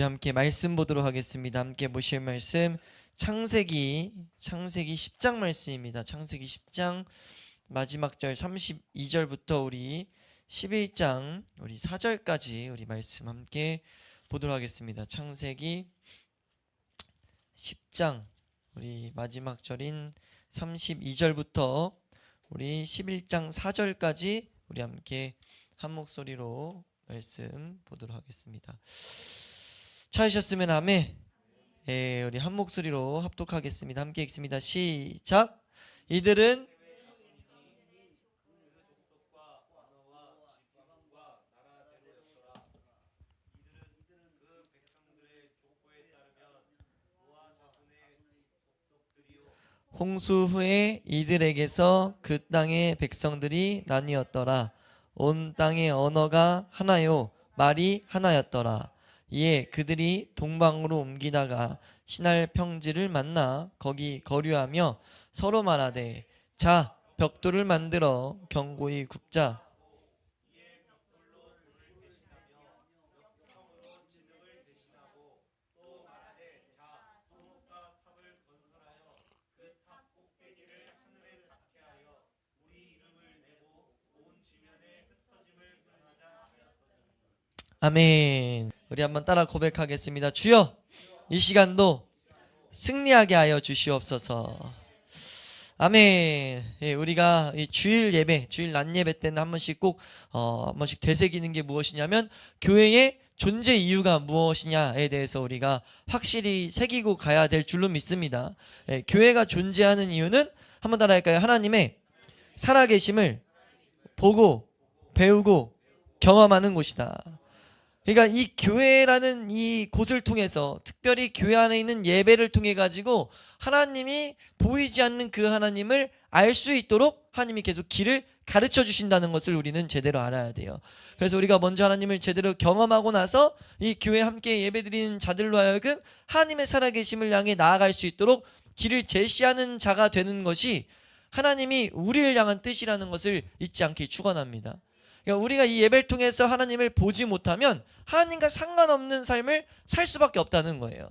우리 함께 말씀 보도록 하겠습니다. 함께 보실 말씀 창세기 10장 말씀입니다. 창세기 10장 마지막 절 32절부터 우리 11장 우리 4절까지 우리 말씀 함께 보도록 하겠습니다. 창세기 10장 우리 마지막 절인 32절부터 우리 11장 4절까지 우리 함께 한 목소리로 말씀 보도록 하겠습니다. 찾으셨으면 아멘. 우리 한 목소리로 합독하겠습니다. 함께 읽습니다. 시작. 이들은 홍수 후에 이들에게서 그 땅의 백성들이 나뉘었더라. 온 땅의 언어가 하나요 말이 하나였더라. 이에 그들이 동방으로 옮기다가 신할 평지를 만나 거기 거류하며 서로 말하되 자 벽돌을 만들어 견고히 굽자. 아멘. 우리 한번 따라 고백하겠습니다. 주여 이 시간도 승리하게 하여 주시옵소서. 아멘. 우리가 이 주일 예배, 주일 낮 예배 때는 한 번씩 꼭 한 번씩 되새기는 게 무엇이냐면 교회의 존재 이유가 무엇이냐에 대해서 우리가 확실히 새기고 가야 될 줄로 믿습니다. 교회가 존재하는 이유는 한번 따라할까요? 하나님의 살아계심을 보고 배우고 경험하는 곳이다. 그러니까 이 교회라는 이 곳을 통해서 특별히 교회 안에 있는 예배를 통해 가지고 하나님이 보이지 않는 그 하나님을 알 수 있도록 하나님이 계속 길을 가르쳐 주신다는 것을 우리는 제대로 알아야 돼요. 그래서 우리가 먼저 하나님을 제대로 경험하고 나서 이 교회 함께 예배드리는 자들로 하여금 하나님의 살아계심을 향해 나아갈 수 있도록 길을 제시하는 자가 되는 것이 하나님이 우리를 향한 뜻이라는 것을 잊지 않게 축원합니다. 그러니까 우리가 이 예배를 통해서 하나님을 보지 못하면 하나님과 상관없는 삶을 살 수밖에 없다는 거예요.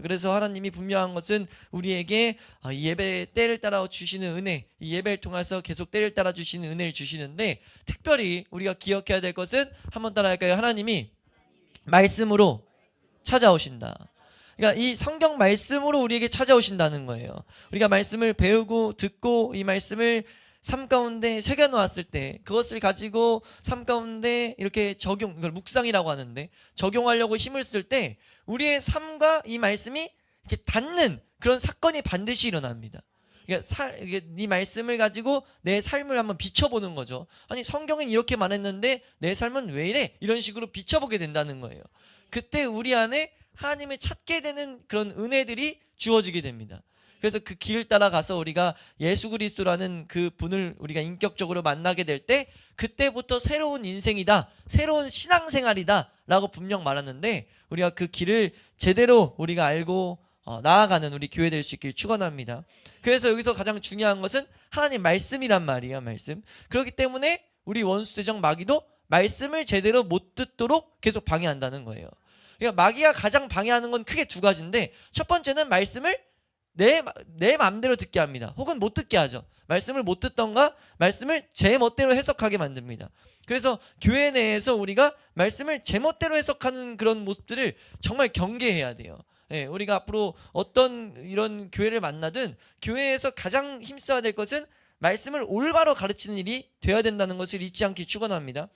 그래서 하나님이 분명한 것은 우리에게 이 예배 때를 따라 주시는 은혜, 이 예배를 통해서 계속 때를 따라 주시는 은혜를 주시는데 특별히 우리가 기억해야 될 것은 한번 따라할까요? 하나님이 말씀으로 찾아오신다. 그러니까 이 성경 말씀으로 우리에게 찾아오신다는 거예요. 우리가 말씀을 배우고 듣고 이 말씀을 삶 가운데 새겨놓았을 때 그것을 가지고 삶 가운데 이렇게 이걸 묵상이라고 하는데 적용하려고 힘을 쓸 때 우리의 삶과 이 말씀이 이렇게 닿는 그런 사건이 반드시 일어납니다. 그러니까 이 말씀을 가지고 내 삶을 한번 비춰보는 거죠. 아니 성경은 이렇게 말했는데 내 삶은 왜 이래? 이런 식으로 비춰보게 된다는 거예요. 그때 우리 안에 하나님을 찾게 되는 그런 은혜들이 주어지게 됩니다. 그래서 그 길을 따라가서 우리가 예수 그리스도라는 그 분을 우리가 인격적으로 만나게 될 때 그때부터 새로운 인생이다, 새로운 신앙생활이다 라고 분명 말하는데 우리가 그 길을 제대로 우리가 알고 나아가는 우리 교회 될 수 있길 축원합니다. 그래서 여기서 가장 중요한 것은 하나님 말씀이란 말이에요. 말씀. 그렇기 때문에 우리 원수대적 마귀도 말씀을 제대로 못 듣도록 계속 방해한다는 거예요. 그러니까 마귀가 가장 방해하는 건 크게 두 가지인데 첫 번째는 말씀을 내 마음대로 듣게 합니다. 혹은 못 듣게 하죠. 말씀을 못 듣던가 말씀을 제 멋대로 해석하게 만듭니다. 그래서 교회 내에서 우리가 말씀을 제 멋대로 해석하는 그런 모습들을 정말 경계해야 돼요. 우리가 앞으로 어떤 이런 교회를 만나든 교회에서 가장 힘써야 될 것은 말씀을 올바로 가르치는 일이 돼야 된다는 것을 잊지 않기 축원합니다.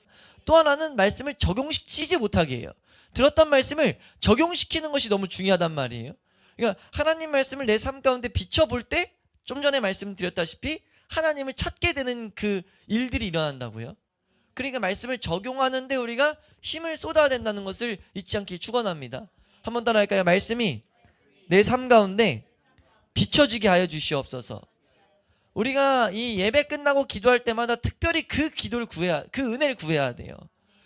또 하나는 말씀을 적용시키지 못하게 해요. 들었던 말씀을 적용시키는 것이 너무 중요하단 말이에요. 그러니까 하나님 말씀을 내 삶 가운데 비춰볼 때 좀 전에 말씀드렸다시피 하나님을 찾게 되는 그 일들이 일어난다고요. 그러니까 말씀을 적용하는데 우리가 힘을 쏟아야 된다는 것을 잊지 않길 축원합니다. 한번 따라할까요? 말씀이 내 삶 가운데 비춰지게 하여 주시옵소서. 우리가 이 예배 끝나고 기도할 때마다 특별히 그 은혜를 구해야 돼요.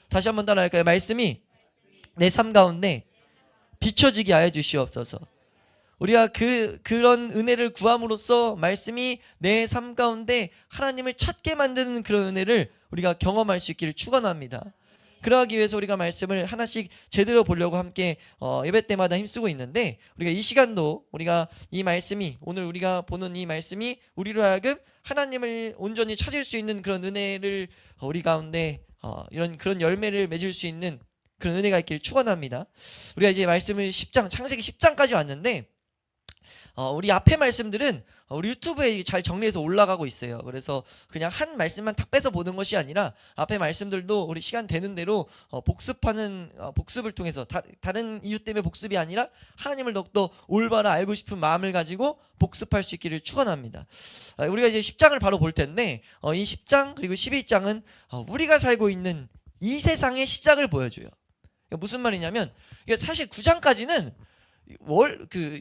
다시 한번 따라할까요? 말씀이 내 삶 가운데 비춰지게 하여 주시옵소서. 우리가 그런 은혜를 구함으로써 말씀이 내 삶 가운데 하나님을 찾게 만드는 그런 은혜를 우리가 경험할 수 있기를 축원합니다. 그러하기 위해서 우리가 말씀을 하나씩 제대로 보려고 함께 예배 때마다 힘쓰고 있는데, 우리가 이 시간도 우리가 이 말씀이, 오늘 우리가 보는 이 말씀이 우리로 하여금 하나님을 온전히 찾을 수 있는 그런 은혜를 우리 가운데 이런 그런 열매를 맺을 수 있는 그런 은혜가 있기를 축원합니다. 우리가 이제 말씀을 10장, 창세기 10장까지 왔는데 우리 앞에 말씀들은 우리 유튜브에 잘 정리해서 올라가고 있어요. 그래서 그냥 한 말씀만 탁 빼서 보는 것이 아니라 앞에 말씀들도 우리 시간 되는 대로 복습하는 복습을 통해서 다른 이유 때문에 복습이 아니라 하나님을 더욱더 올바로 알고 싶은 마음을 가지고 복습할 수 있기를 축원합니다. 우리가 이제 10장을 바로 볼 텐데 이 10장 그리고 11장은 우리가 살고 있는 이 세상의 시작을 보여줘요. 무슨 말이냐면 사실 9장까지는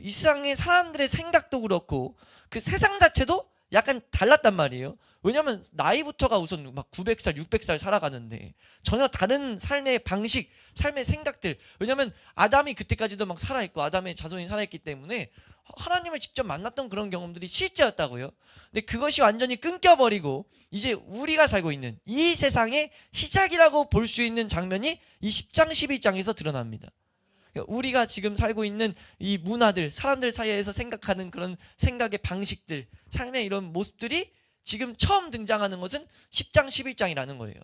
이 세상의 사람들의 생각도 그렇고 그 세상 자체도 약간 달랐단 말이에요. 왜냐면 나이부터가 우선 막 900살, 600살 살아가는데 전혀 다른 삶의 방식, 삶의 생각들. 왜냐면 아담이 그때까지도 막 살아있고 아담의 자손이 살아있기 때문에 하나님을 직접 만났던 그런 경험들이 실제였다고요. 근데 그것이 완전히 끊겨버리고 이제 우리가 살고 있는 이 세상의 시작이라고 볼 수 있는 장면이 이 10장, 11장에서 드러납니다. 우리가 지금 살고 있는 이 문화들, 사람들 사이에서 생각하는 그런 생각의 방식들, 삶의 이런 모습들이 지금 처음 등장하는 것은 10장, 11장이라는 거예요.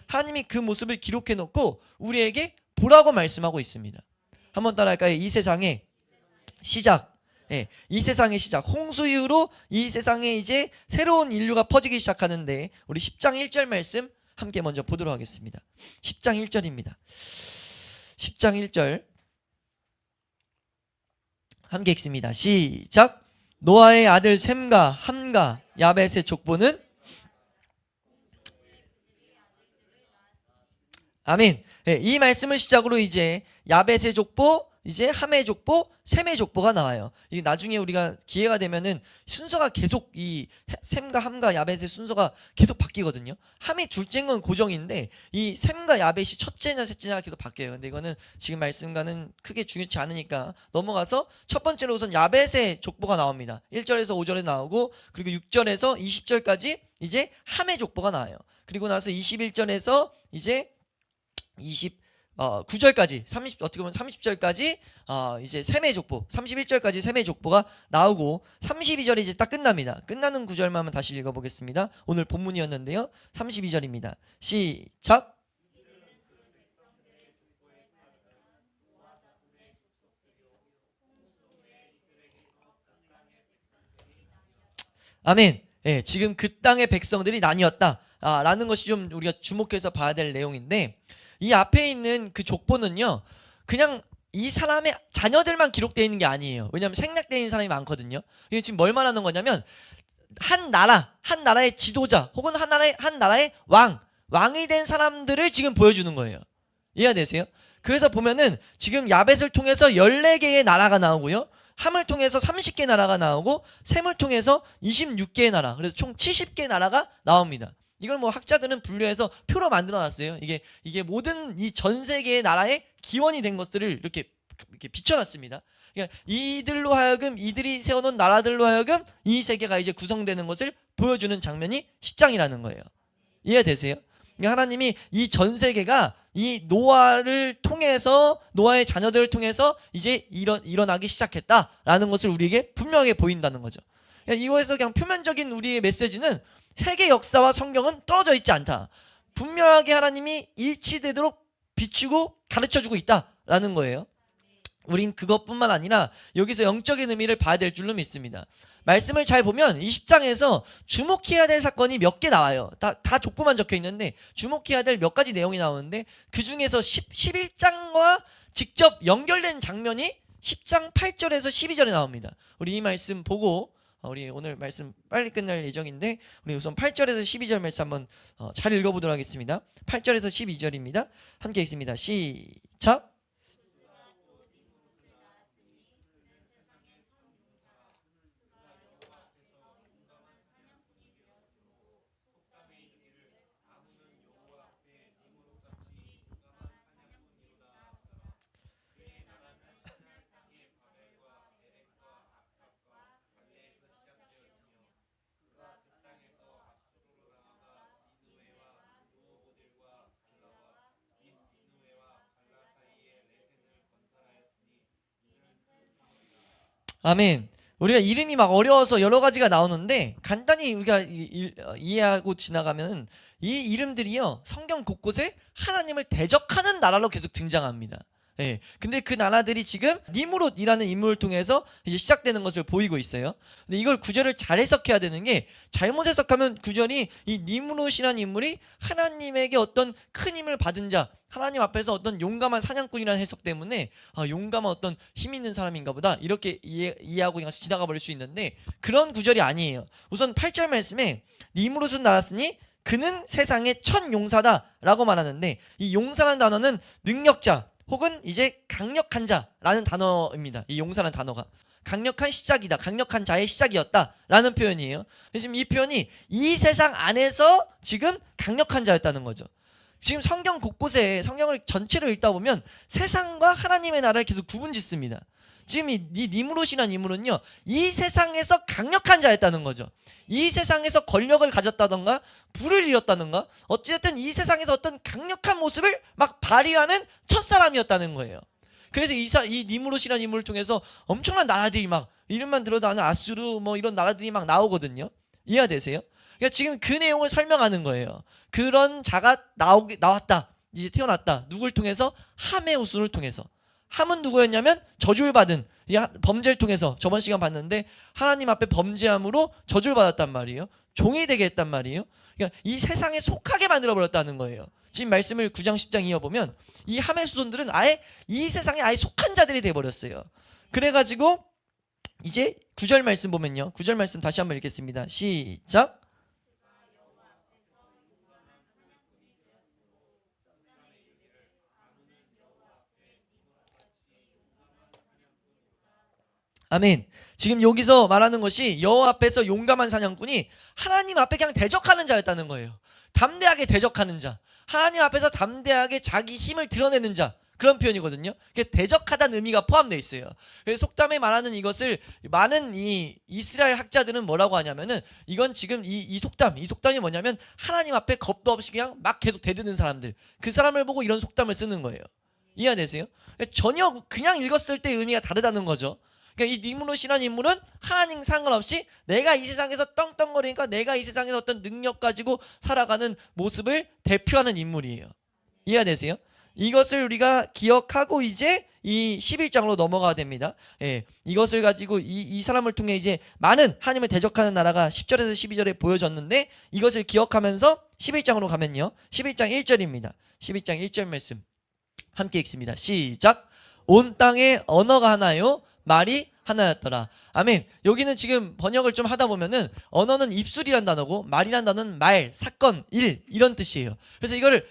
하나님이 그 모습을 기록해 놓고 우리에게 보라고 말씀하고 있습니다. 한번 따라할까요? 이 세상의 시작. 이 세상의 시작, 홍수 이후로 이 세상에 이제 새로운 인류가 퍼지기 시작하는데 우리 10장 1절 말씀 함께 먼저 보도록 하겠습니다. 10장 1절입니다. 10장 1절 함께 읽습니다. 시작. 노아의 아들 셈과 함과 야벳의 족보는 아멘. 이 말씀을 시작으로 이제 야벳의 족보, 이제 함의 족보, 셈의 족보가 나와요. 이 나중에 우리가 기회가 되면은 순서가 계속 이 셈과 함과 야벳의 순서가 계속 바뀌거든요. 함이 둘째인 건 고정인데 이 셈과 야벳이 첫째냐 셋째냐 계속 바뀌어요. 근데 이거는 지금 말씀과는 크게 중요치 않으니까 넘어가서 첫 번째로 우선 야벳의 족보가 나옵니다. 1절에서 5절에 나오고 그리고 6절에서 20절까지 이제 함의 족보가 나와요. 그리고 나서 21절에서 이제 9절까지 어떻게 보면 30절까지 이제 셈의 족보, 31절까지 셈의 족보가 나오고 32절이 이제 딱 끝납니다. 끝나는 구절만 다시 읽어보겠습니다. 오늘 본문이었는데요. 32절입니다. 시작. 아멘. 지금 그 땅의 백성들이 나뉘었다 라는 것이 좀 우리가 주목해서 봐야 될 내용인데, 이 앞에 있는 그 족보는요 그냥 이 사람의 자녀들만 기록되어 있는 게 아니에요. 왜냐하면 생략되어 있는 사람이 많거든요. 이게 지금 뭘 말하는 거냐면 한 나라의 지도자 혹은 한 나라의 왕이 된 사람들을 지금 보여주는 거예요. 이해가 되세요? 그래서 보면은 지금 야벳을 통해서 14개의 나라가 나오고요, 함을 통해서 30개 나라가 나오고 셈을 통해서 26개의 나라, 그래서 총 70개 나라가 나옵니다. 이걸 뭐 학자들은 분류해서 표로 만들어놨어요. 이게 모든 이 전 세계의 나라의 기원이 된 것들을 이렇게 비춰놨습니다. 그러니까 이들로 하여금, 이들이 세워놓은 나라들로 하여금 이 세계가 이제 구성되는 것을 보여주는 장면이 10장이라는 거예요. 이해되세요? 그러니까 하나님이 이 전 세계가 이 노아를 통해서, 노아의 자녀들을 통해서 이제 일어나기 시작했다라는 것을 우리에게 분명하게 보인다는 거죠. 그러니까 이거에서 그냥 표면적인 우리의 메시지는 세계 역사와 성경은 떨어져 있지 않다. 분명하게 하나님이 일치되도록 비추고 가르쳐주고 있다라는 거예요. 우린 그것뿐만 아니라 여기서 영적인 의미를 봐야 될 줄로 믿습니다. 말씀을 잘 보면 이 10장에서 주목해야 될 사건이 몇 개 나와요. 다 족보만 적혀 있는데 주목해야 될 몇 가지 내용이 나오는데 그 중에서 11장과 직접 연결된 장면이 10장 8절에서 12절에 나옵니다. 우리 이 말씀 보고 우리 오늘 말씀 빨리 끝날 예정인데 우리 우선 8절에서 12절 말씀 한번 잘 읽어보도록 하겠습니다. 8절에서 12절입니다. 함께 읽습니다. 시작. 아멘. 우리가 이름이 막 어려워서 여러 가지가 나오는데 간단히 우리가 이해하고 지나가면 이 이름들이요 성경 곳곳에 하나님을 대적하는 나라로 계속 등장합니다. 예. 근데 그 나라들이 지금 니무롯이라는 인물을 통해서 이제 시작되는 것을 보이고 있어요. 근데 이걸 구절을 잘 해석해야 되는 게 잘못 해석하면 구절이 이 니무롯이라는 인물이 하나님에게 어떤 큰 힘을 받은 자, 하나님 앞에서 어떤 용감한 사냥꾼이라는 해석 때문에 용감한 어떤 힘 있는 사람인가 보다 이렇게 이해하고 그냥 지나가 버릴 수 있는데 그런 구절이 아니에요. 우선 8절 말씀에 니무롯은 날았으니 그는 세상의 첫 용사다 라고 말하는데 이 용사라는 단어는 능력자 혹은 이제 강력한 자라는 단어입니다. 이 용사라는 단어가 강력한 시작이다, 강력한 자의 시작이었다 라는 표현이에요. 지금 이 표현이 이 세상 안에서 지금 강력한 자였다는 거죠. 지금 성경 곳곳에 성경을 전체를 읽다 보면 세상과 하나님의 나라를 계속 구분짓습니다. 지금 이 니무롯이라는 인물은요 이 세상에서 강력한 자였다는 거죠. 이 세상에서 권력을 가졌다던가 부를 이뤘다던가 어찌됐든 이 세상에서 어떤 강력한 모습을 막 발휘하는 첫사람이었다는 거예요. 그래서 이 니무롯이라는 인물을 통해서 엄청난 나라들이 막 이름만 들어도 아는 아수르 뭐 이런 나라들이 막 나오거든요. 이해되세요? 그러니까 지금 그 내용을 설명하는 거예요. 그런 자가 나왔다, 이제 태어났다. 누굴 통해서? 함의 후손을 통해서. 함은 누구였냐면 저주를 받은 범죄를 통해서 저번 시간 봤는데 하나님 앞에 범죄함으로 저주를 받았단 말이에요. 종이 되게 했단 말이에요. 그러니까 이 세상에 속하게 만들어버렸다는 거예요. 지금 말씀을 9장 10장 이어보면 이 함의 후손들은 아예 이 세상에 아예 속한 자들이 돼버렸어요. 그래가지고 이제 9절 말씀 보면요, 9절 말씀 다시 한번 읽겠습니다. 시작. 아멘. 지금 여기서 말하는 것이 여호와 앞에서 용감한 사냥꾼이 하나님 앞에 그냥 대적하는 자였다는 거예요. 담대하게 대적하는 자, 하나님 앞에서 담대하게 자기 힘을 드러내는 자, 그런 표현이거든요. 대적하다는 의미가 포함되어 있어요. 그래서 속담에 말하는 이것을 많은 이 이스라엘 학자들은 뭐라고 하냐면은 이건 지금 이 속담이 뭐냐면 하나님 앞에 겁도 없이 그냥 막 계속 대드는 사람들, 그 사람을 보고 이런 속담을 쓰는 거예요. 이해되세요? 전혀 그냥 읽었을 때 의미가 다르다는 거죠. 그러니까 이 니무롯이라는 인물은 하나님 상관없이 내가 이 세상에서 떵떵거리니까 내가 이 세상에서 어떤 능력 가지고 살아가는 모습을 대표하는 인물이에요. 이해되세요? 이것을 우리가 기억하고 이제 이 11장으로 넘어가야 됩니다. 예, 이것을 가지고 이 사람을 통해 이제 많은 하나님을 대적하는 나라가 10절에서 12절에 보여졌는데 이것을 기억하면서 11장으로 가면요, 11장 1절입니다. 11장 1절 말씀 함께 읽습니다. 시작. 온 땅에 언어가 하나요, 말이 하나였더라. 아멘. 여기는 지금 번역을 좀 하다 보면은 언어는 입술이란 단어고 말이란 단어는 말, 사건, 일 이런 뜻이에요. 그래서 이거를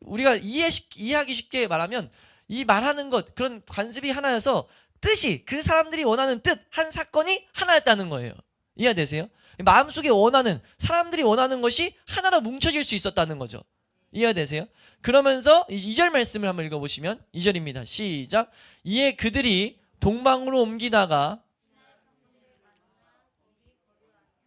우리가 이해하기 쉽게 말하면 이 말하는 것, 그런 관습이 하나여서 뜻이, 그 사람들이 원하는 뜻, 한 사건이 하나였다는 거예요. 이해되세요? 마음속에 원하는, 사람들이 원하는 것이 하나로 뭉쳐질 수 있었다는 거죠. 이해되세요? 그러면서 2절 말씀을 한번 읽어보시면 2절입니다. 시작. 이에 그들이 동방으로 옮기다가,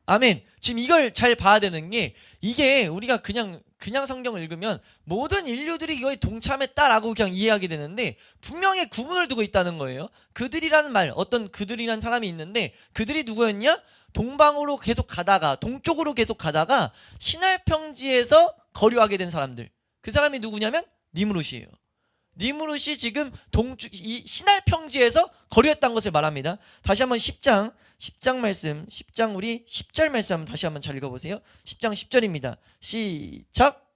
아멘. 지금 이걸 잘 봐야 되는 게, 이게 우리가 그냥 성경을 읽으면 모든 인류들이 이거에 동참했다라고 그냥 이해하게 되는데 분명히 구분을 두고 있다는 거예요. 그들이라는 말, 어떤 그들이라는 사람이 있는데 그들이 누구였냐? 동방으로 계속 가다가, 동쪽으로 계속 가다가 시날 평지에서 거류하게 된 사람들. 그 사람이 누구냐면 니무롯이에요. 니무롯이 지금 이 시날 평지에서 거류했다는 것을 말합니다. 다시 한번 10장 말씀, 10장 우리 10절 말씀 한번 다시 한번 잘 읽어보세요. 10장 10절입니다. 시작.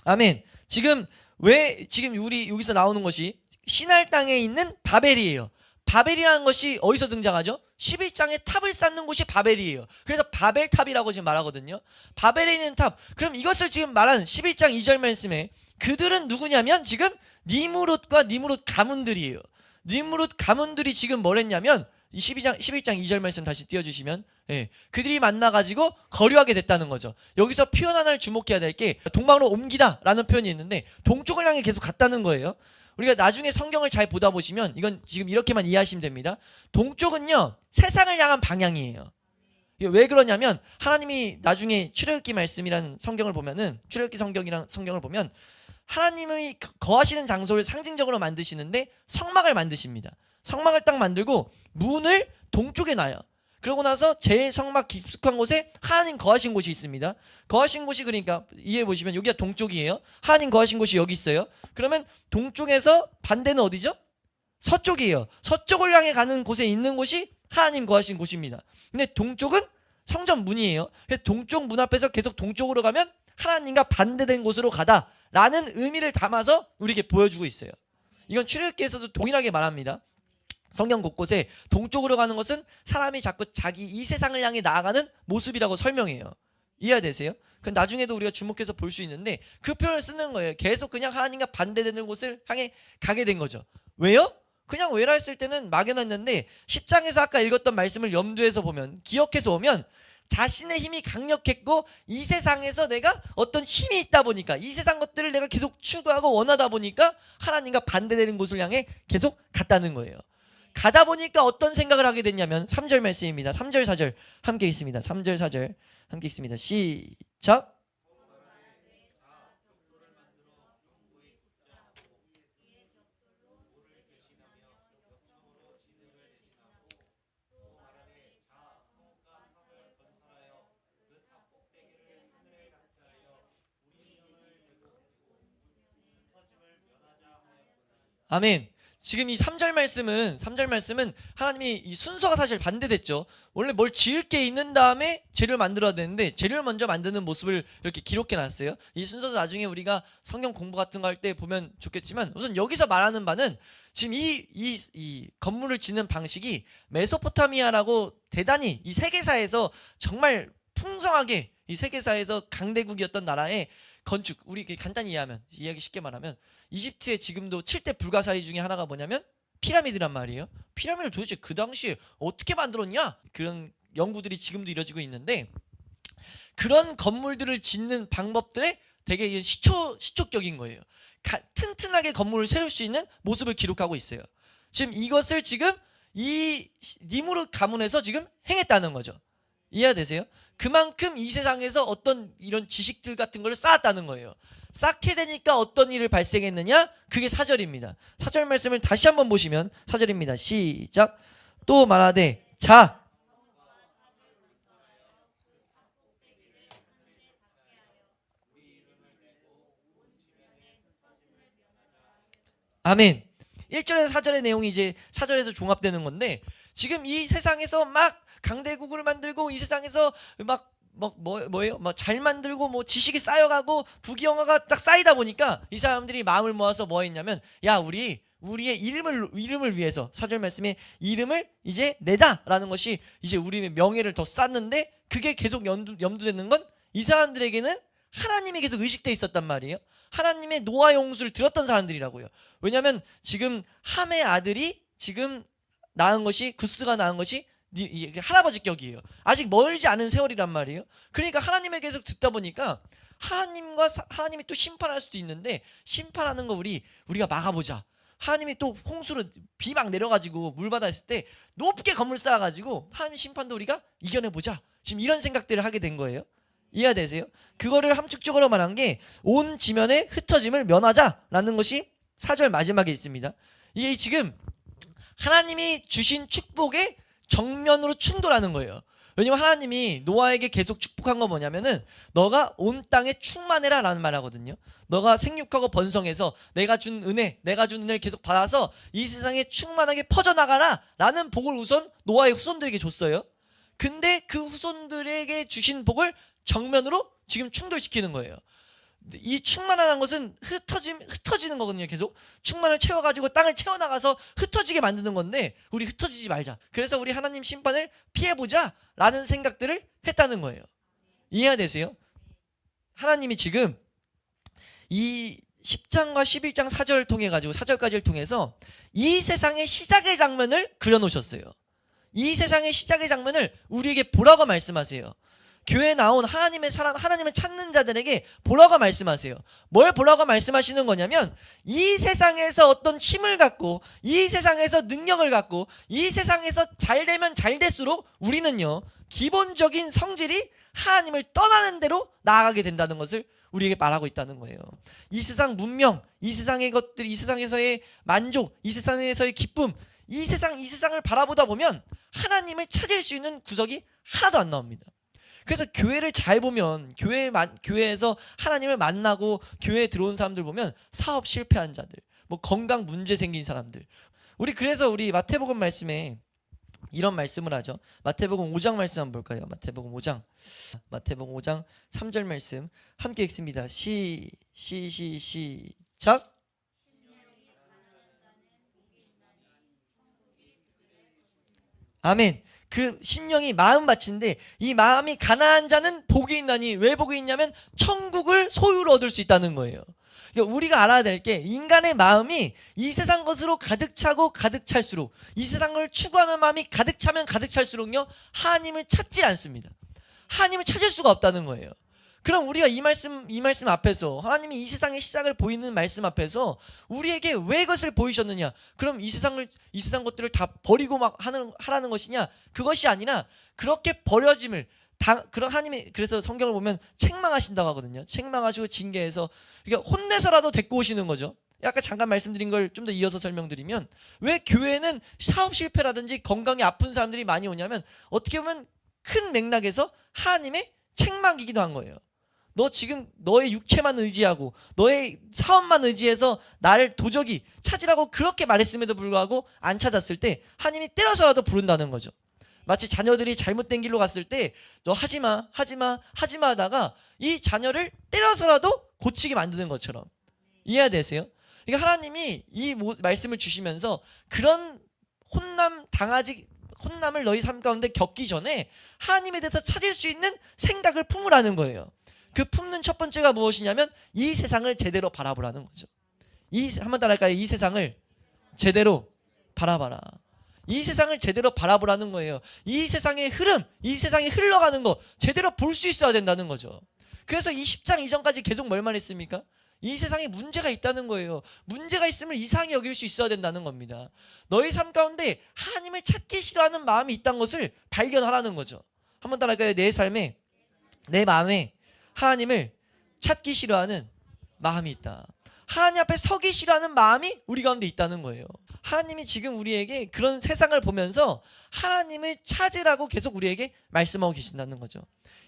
아멘. 지금 우리 여기서 나오는 것이 시날 땅에 있는 바벨이에요. 바벨이라는 것이 어디서 등장하죠? 11장에 탑을 쌓는 곳이 바벨이에요. 그래서 바벨탑이라고 지금 말하거든요. 바벨에 있는 탑. 그럼 이것을 지금 말한 11장 2절 말씀에 그들은 누구냐면 지금 니무롯과 니무롯 가문들이에요. 니무롯 가문들이 지금 뭘 했냐면 이 11장 2절 말씀 다시 띄워주시면, 예, 그들이 만나가지고 거류하게 됐다는 거죠. 여기서 표현 하나를 주목해야 될 게 동방으로 옮기다 라는 표현이 있는데 동쪽을 향해 계속 갔다는 거예요. 우리가 나중에 성경을 잘 보다 보시면 이건 지금 이렇게만 이해하시면 됩니다. 동쪽은요 세상을 향한 방향이에요. 이게 왜 그러냐면 하나님이 나중에 출애굽기 말씀이라는 성경을 보면은 출애굽기 성경이랑 성경을 보면 하나님이 거하시는 장소를 상징적으로 만드시는데 성막을 만드십니다. 성막을 딱 만들고 문을 동쪽에 놔요. 그러고 나서 제일 성막 깊숙한 곳에 하나님 거하신 곳이 있습니다. 거하신 곳이 그러니까 이해해 보시면 여기가 동쪽이에요. 하나님 거하신 곳이 여기 있어요. 그러면 동쪽에서 반대는 어디죠? 서쪽이에요. 서쪽을 향해 가는 곳에 있는 곳이 하나님 거하신 곳입니다. 근데 동쪽은 성전 문이에요. 그래서 동쪽 문 앞에서 계속 동쪽으로 가면 하나님과 반대된 곳으로 가다라는 의미를 담아서 우리에게 보여주고 있어요. 이건 출애굽기에서도 동일하게 말합니다. 성경 곳곳에 동쪽으로 가는 것은 사람이 자꾸 자기 이 세상을 향해 나아가는 모습이라고 설명해요. 이해되세요? 그 나중에도 우리가 주목해서 볼 수 있는데 그 표현을 쓰는 거예요. 계속 그냥 하나님과 반대되는 곳을 향해 가게 된 거죠. 왜요? 그냥 왜라 했을 때는 막연했는데 10장에서 아까 읽었던 말씀을 염두에서 보면, 기억해서 보면 자신의 힘이 강력했고 이 세상에서 내가 어떤 힘이 있다 보니까 이 세상 것들을 내가 계속 추구하고 원하다 보니까 하나님과 반대되는 곳을 향해 계속 갔다는 거예요. 가다 보니까 어떤 생각을 하게 됐냐면 3절 말씀입니다. 3절 4절 함께 있습니다. 3절 4절 함께 있습니다. 시작. 아멘. 지금 이 3절 말씀은 하나님이 이 순서가 사실 반대됐죠. 원래 뭘 지을 게 있는 다음에 재료를 만들어야 되는데 재료를 먼저 만드는 모습을 이렇게 기록해 놨어요. 이 순서도 나중에 우리가 성경 공부 같은 거 할 때 보면 좋겠지만, 우선 여기서 말하는 바는 지금 이 건물을 짓는 방식이 메소포타미아라고 대단히 이 세계사에서 정말 풍성하게 이 세계사에서 강대국이었던 나라의 건축, 우리 간단히 이해하기 쉽게 말하면 이집트의 지금도 7대 불가사리 중에 하나가 뭐냐면 피라미드란 말이에요. 피라미드를 도대체 그 당시에 어떻게 만들었냐? 그런 연구들이 지금도 이루어지고 있는데, 그런 건물들을 짓는 방법들에 되게 시초격인 거예요. 튼튼하게 건물을 세울 수 있는 모습을 기록하고 있어요. 지금 이것을 지금 이 니무르 가문에서 지금 행했다는 거죠. 이해되세요? 그만큼 이 세상에서 어떤 이런 지식들 같은 걸 쌓았다는 거예요. 쌓게 되니까 어떤 일을 발생했느냐? 그게 4절입니다. 4절 말씀을 다시 한번 보시면 4절입니다. 시작. 또 말하되 자. 아멘. 1절에서 4절의 내용이 이제 4절에서 종합되는 건데, 지금 이 세상에서 막 강대국을 만들고 이 세상에서 뭐예요? 잘 만들고 뭐 지식이 쌓여가고 부귀영화가 딱 쌓이다 보니까 이 사람들이 마음을 모아서 뭐 했냐면, 야, 우리의 이름을 위해서 4절 말씀에 이름을 이제 내다라는 것이 이제 우리의 명예를 더 쌓는데, 그게 계속 염두되는 건 이 사람들에게는 하나님이 계속 의식돼 있었단 말이에요. 하나님의 노아 용수를 들었던 사람들이라고요. 왜냐하면 지금 함의 아들이 지금 낳은 것이, 구스가 낳은 것이 할아버지 격이에요. 아직 멀지 않은 세월이란 말이에요. 그러니까 하나님에 계속 듣다 보니까 하나님이 또 심판할 수도 있는데, 심판하는 거 우리가 막아보자. 하나님이 또 홍수로 비 막 내려가지고 물바다 있을 때 높게 건물 쌓아가지고 하나님 심판도 우리가 이겨내보자. 지금 이런 생각들을 하게 된 거예요. 이해되세요? 그거를 함축적으로 말한 게 온 지면의 흩어짐을 면하자라는 것이 4절 마지막에 있습니다. 이게 지금 하나님이 주신 축복에 정면으로 충돌하는 거예요. 왜냐면 하나님이 노아에게 계속 축복한 건 뭐냐면은 너가 온 땅에 충만해라 라는 말 하거든요. 너가 생육하고 번성해서 내가 준 은혜를 계속 받아서 이 세상에 충만하게 퍼져나가라 라는 복을 우선 노아의 후손들에게 줬어요. 근데 그 후손들에게 주신 복을 정면으로 지금 충돌시키는 거예요. 이 충만하다는 것은 흩어지는 거거든요. 계속 충만을 채워가지고 땅을 채워나가서 흩어지게 만드는 건데, 우리 흩어지지 말자. 그래서 우리 하나님 심판을 피해보자 라는 생각들을 했다는 거예요. 이해되세요? 하나님이 지금 이 10장과 11장 4절을 통해 가지고 4절까지를 통해서 이 세상의 시작의 장면을 그려놓으셨어요. 이 세상의 시작의 장면을 우리에게 보라고 말씀하세요. 교회에 나온 하나님의 사람, 하나님을 찾는 자들에게 보라고 말씀하세요. 뭘 보라고 말씀하시는 거냐면 이 세상에서 어떤 힘을 갖고 이 세상에서 능력을 갖고 이 세상에서 잘 되면 잘 될수록 우리는요 기본적인 성질이 하나님을 떠나는 대로 나아가게 된다는 것을 우리에게 말하고 있다는 거예요. 이 세상 문명, 이 세상의 것들, 이 세상에서의 만족, 이 세상에서의 기쁨, 이 세상을 바라보다 보면 하나님을 찾을 수 있는 구석이 하나도 안 나옵니다. 그래서 교회를 잘 보면 교회에서 하나님을 만나고 교회에 들어온 사람들 보면 사업 실패한 자들, 뭐 건강 문제 생긴 사람들. 그래서 우리 마태복음 말씀에 이런 말씀을 하죠. 마태복음 5장 말씀 한번 볼까요? 마태복음 5장 3절 말씀 함께 읽습니다. 시작. 아멘. 그 심령이 마음 바치는데 이 마음이 가난한 자는 복이 있나니, 왜 복이 있냐면 천국을 소유로 얻을 수 있다는 거예요. 그러니까 우리가 알아야 될 게, 인간의 마음이 이 세상 것으로 가득 차고 가득 찰수록, 이 세상을 추구하는 마음이 가득 차면 가득 찰수록요 하나님을 찾지 않습니다. 하나님을 찾을 수가 없다는 거예요. 그럼 우리가 이 말씀 앞에서, 하나님이 이 세상의 시작을 보이는 말씀 앞에서 우리에게 왜 그것을 보이셨느냐? 그럼 이 세상 것들을 다 버리고 막 하라는 것이냐? 그것이 아니라 그렇게 버려짐을 그런 하나님이, 그래서 성경을 보면 책망하신다고 하거든요. 책망하시고 징계해서, 그러니까 혼내서라도 데리고 오시는 거죠. 아까 잠깐 말씀드린 걸 좀 더 이어서 설명드리면, 왜 교회는 사업 실패라든지 건강이 아픈 사람들이 많이 오냐면 어떻게 보면 큰 맥락에서 하나님의 책망이기도 한 거예요. 너 지금 너의 육체만 의지하고 너의 사업만 의지해서 나를 도적이 찾으라고 그렇게 말했음에도 불구하고 안 찾았을 때 하나님이 때려서라도 부른다는 거죠. 마치 자녀들이 잘못된 길로 갔을 때 너 하지마 하다가 이 자녀를 때려서라도 고치게 만드는 것처럼 이해되세요? 그러니까 하나님이 이 말씀을 주시면서 그런 혼남을 너희 삶 가운데 겪기 전에 하나님에 대해서 찾을 수 있는 생각을 품으라는 거예요. 그 품는 첫 번째가 무엇이냐면 이 세상을 제대로 바라보라는 거죠. 한번 따라할까요? 이 세상을 제대로 바라봐라. 이 세상을 제대로 바라보라는 거예요. 이 세상의 흐름, 이 세상이 흘러가는 거 제대로 볼 수 있어야 된다는 거죠. 그래서 이 10장 이전까지 계속 뭘 말했습니까? 이 세상에 문제가 있다는 거예요. 문제가 있음을 이상히 여길 수 있어야 된다는 겁니다. 너희 삶 가운데 하나님을 찾기 싫어하는 마음이 있다는 것을 발견하라는 거죠. 한번 따라할까요? 내 마음에 하나님을 찾기 싫어하는 마음이 있다. 하나님 앞에 서기 싫어하는 마음이 우리 가운데 있다는 거예요. 하나님이 지금 우리에게 그런 세상을 보면서 하나님을 찾으라고 계속 우리에게 말씀하고 계신다는 거죠.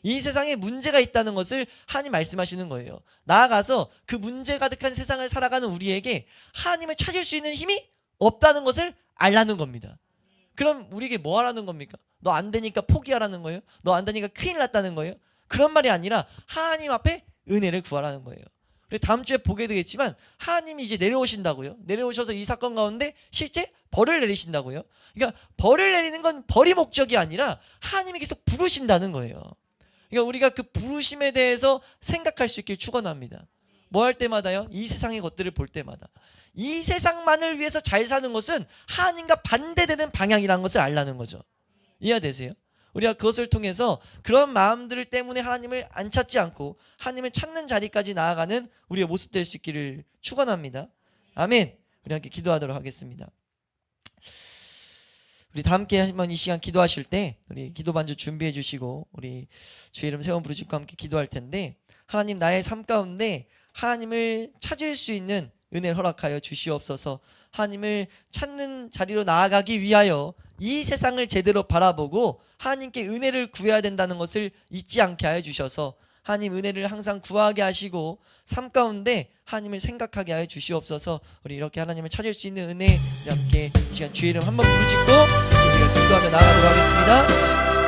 이 세상에 문제가 있다는 것을 하나님 말씀하시는 거예요. 나아가서 그 문제 가득한 세상을 살아가는 우리에게 하나님을 찾을 수 있는 힘이 없다는 것을 알라는 겁니다. 그럼 우리에게 뭐 하라는 겁니까? 너 안 되니까 포기하라는 거예요? 너 안 되니까 큰일 났다는 거예요? 그런 말이 아니라 하나님 앞에 은혜를 구하라는 거예요. 다음 주에 보게 되겠지만 하나님이 이제 내려오신다고요. 내려오셔서 이 사건 가운데 실제 벌을 내리신다고요. 그러니까 벌을 내리는 건 벌이 목적이 아니라 하나님이 계속 부르신다는 거예요. 그러니까 우리가 그 부르심에 대해서 생각할 수 있길 축원합니다. 뭐 할 때마다요? 이 세상의 것들을 볼 때마다 이 세상만을 위해서 잘 사는 것은 하나님과 반대되는 방향이라는 것을 알라는 거죠. 이해되세요? 우리가 그것을 통해서 그런 마음들 때문에 하나님을 안 찾지 않고 하나님을 찾는 자리까지 나아가는 우리의 모습 될 수 있기를 축원합니다. 아멘. 우리 함께 기도하도록 하겠습니다. 우리 다 함께 한번 이 시간 기도하실 때 우리 기도 반주 준비해 주시고 우리 주의 이름 세원 부르짖고 함께 기도할 텐데, 하나님, 나의 삶 가운데 하나님을 찾을 수 있는 은혜를 허락하여 주시옵소서. 하나님을 찾는 자리로 나아가기 위하여 이 세상을 제대로 바라보고 하나님께 은혜를 구해야 된다는 것을 잊지 않게 하여 주셔서 하나님 은혜를 항상 구하게 하시고 삶 가운데 하나님을 생각하게 하여 주시옵소서. 우리 이렇게 하나님을 찾을 수 있는 은혜, 우리 함께 이 시간 주의 이름 한번 부르짖고 우리가 기도하며 나아가도록 하겠습니다.